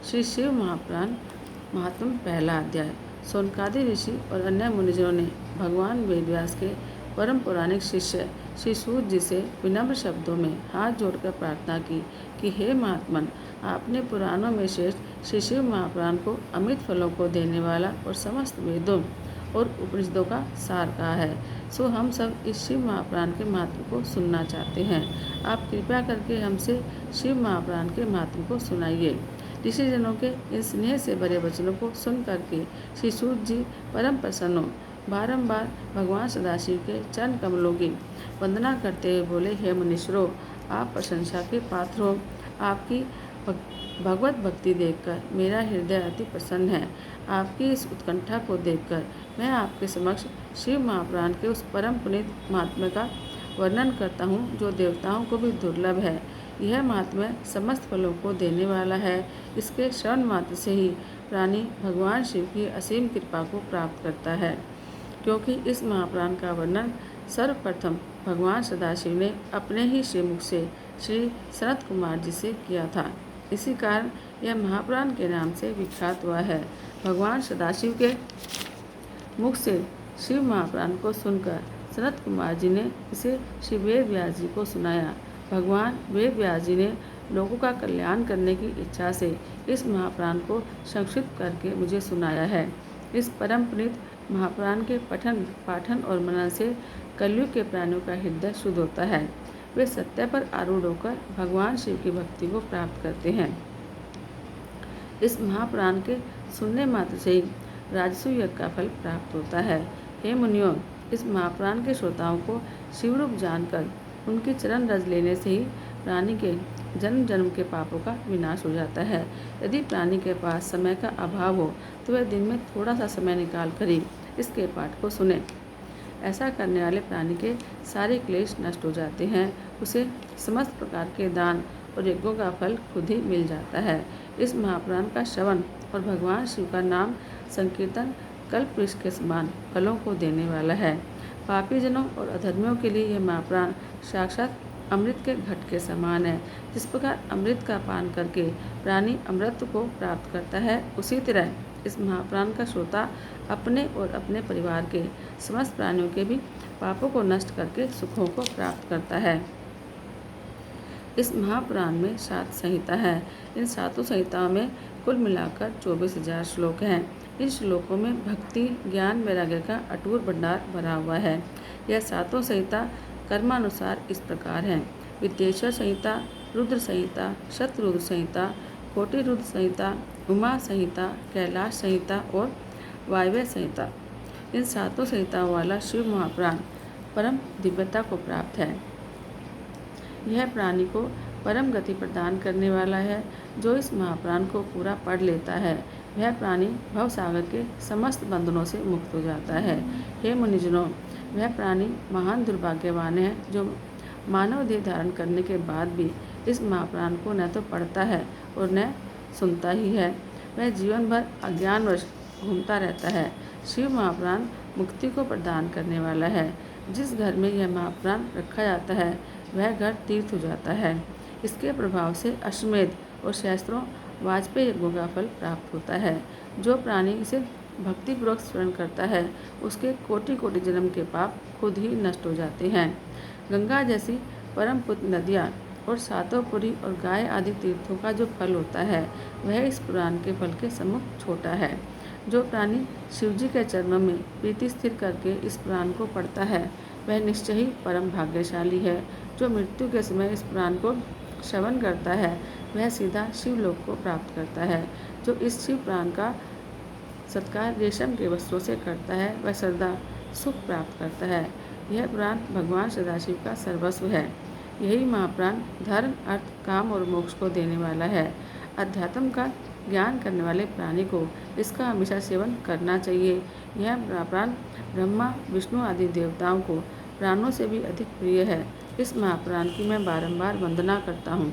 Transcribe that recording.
श्री शिव महापुराण महात्म्य पहला अध्याय। सोनकादि ऋषि और अन्य मुनिजनों ने भगवान वेदव्यास के परम पौराणिक शिष्य श्री सूत जी से विनम्र शब्दों में हाथ जोड़कर प्रार्थना की कि हे महात्मन, आपने पुराणों में श्रेष्ठ श्री शिव महापुराण को अमित फलों को देने वाला और समस्त वेदों और उपनिषदों का सार कहा है। सो हम सब इस शिव महापुराण के महत्व को सुनना चाहते हैं। आप कृपया करके हमसे शिव महापुराण के महत्व को सुनाइए। ऋषिजनों के इन स्नेह से भरे वचनों को सुन करके श्री सूत जी परम प्रसन्न हो बारंबार भगवान सदाशिव के चरण कमलों की वंदना करते हुए बोले, हे मुनीश्वरों, आप प्रशंसा के पात्र हो। आपकी भगवत भक्ति देखकर मेरा हृदय अति प्रसन्न है। आपकी इस उत्कंठा को देखकर मैं आपके समक्ष शिव महापुराण के उस परम पुनीत महात्म्य का वर्णन करता हूँ जो देवताओं को भी दुर्लभ है। यह महात्म्य समस्त फलों को देने वाला है। इसके श्रवण मात्र से ही प्राणी भगवान शिव की असीम कृपा को प्राप्त करता है, क्योंकि इस महापुराण का वर्णन सर्वप्रथम भगवान सदाशिव ने अपने ही श्रीमुख से श्री सनत कुमार जी से किया था। इसी कारण यह महापुराण के नाम से विख्यात हुआ है। भगवान सदाशिव के मुख से शिव महापुराण को सुनकर सनत कुमार जी ने इसे श्री वेद व्यास जी को सुनाया। भगवान वेद व्यास जी ने लोगों का कल्याण करने की इच्छा से इस महापुराण को संक्षिप्त करके मुझे सुनाया है। इस परम पुनीत महापुराण के पठन पाठन और मनन से कलयुग के प्राणियों का हृदय शुद्ध होता है। वे सत्य पर आरूढ़ होकर भगवान शिव की भक्ति को प्राप्त करते हैं। इस महापुराण के सुनने मात्र से ही राजसूय यज्ञ का फल प्राप्त होता है। हे मुनियों, इस महापुराण के श्रोताओं को शिवरूप जानकर उनके चरण रज लेने से ही प्राणी के जन्म जन्म के पापों का विनाश हो जाता है। यदि प्राणी के पास समय का अभाव हो तो वह दिन में थोड़ा सा समय निकाल कर ही इसके पाठ को सुने। ऐसा करने वाले प्राणी के सारे क्लेश नष्ट हो जाते हैं। उसे समस्त प्रकार के दान और यज्ञों का फल खुद ही मिल जाता है। इस महापुराण का श्रवण और भगवान शिव का नाम संकीर्तन कल्प वृक्ष के समान फलों को देने वाला है। पापी जनों और अधर्मियों के लिए यह महापुराण साक्षात अमृत के घट के समान है। जिस प्रकार अमृत का पान करके प्राणी अमृत को प्राप्त करता है, उसी तरह इस महापुराण का श्रोता अपने और अपने परिवार के समस्त प्राणियों के भी पापों को नष्ट करके सुखों को प्राप्त करता है। इस महापुराण में 7 संहिता है। इन 7 संहिताओं में कुल मिलाकर 24,000 श्लोक हैं। इन श्लोकों में भक्ति, ज्ञान, वैराग्य का अटूट भंडार भरा हुआ है। यह 7 संहिता कर्मानुसार इस प्रकार हैं: विद्येश्वर संहिता, रुद्र संहिता, शतरुद्र संहिता, कोटि रुद्र संहिता, उमा संहिता, कैलाश संहिता और वायव्य संहिता। इन 7 संहिताओं वाला शिव महापुराण परम दिव्यता को प्राप्त है। यह प्राणी को परम गति प्रदान करने वाला है। जो इस महापुराण को पूरा पढ़ लेता है, वह प्राणी भवसागर के समस्त बंधनों से मुक्त हो जाता है। हे मुनिजनों, वह प्राणी महान दुर्भाग्यवान है जो मानव देह धारण करने के बाद भी इस महापुराण को न तो पढ़ता है और न सुनता ही है। वह जीवन भर अज्ञानवश घूमता रहता है। शिव महापुराण मुक्ति को प्रदान करने वाला है। जिस घर में यह महापुराण रखा जाता है, वह घर तीर्थ हो जाता है। इसके प्रभाव से अश्वमेध और शास्त्रों वाजपेयी यज्ञों का फल प्राप्त होता है। जो प्राणी इसे भक्तिपूर्वक स्मरण करता है, उसके कोटि कोटि जन्म के पाप खुद ही नष्ट हो जाते हैं। गंगा जैसी परम पुत्र नदियाँ और 7 पुरी और गाय आदि तीर्थों का जो फल होता है, वह इस पुराण के फल के सम्मुख छोटा है। जो प्राणी शिवजी के चरणों में प्रीति स्थिर करके इस पुराण को पढ़ता है, वह निश्चय ही परम भाग्यशाली है। जो मृत्यु के समय इस पुराण को श्रवण करता है, वह सीधा शिवलोक को प्राप्त करता है। जो इस शिव पुराण का सत्कार रेशम के वस्त्रों से करता है, वह सदा सुख प्राप्त करता है। यह पुराण भगवान सदाशिव का सर्वस्व है। यही महापुराण धर्म, अर्थ, काम और मोक्ष को देने वाला है। अध्यात्म का ज्ञान करने वाले प्राणी को इसका हमेशा सेवन करना चाहिए। यह महापुराण ब्रह्मा, विष्णु आदि देवताओं को प्राणों से भी अधिक प्रिय है। इस महापुराण की मैं बारंबार वंदना करता हूँ।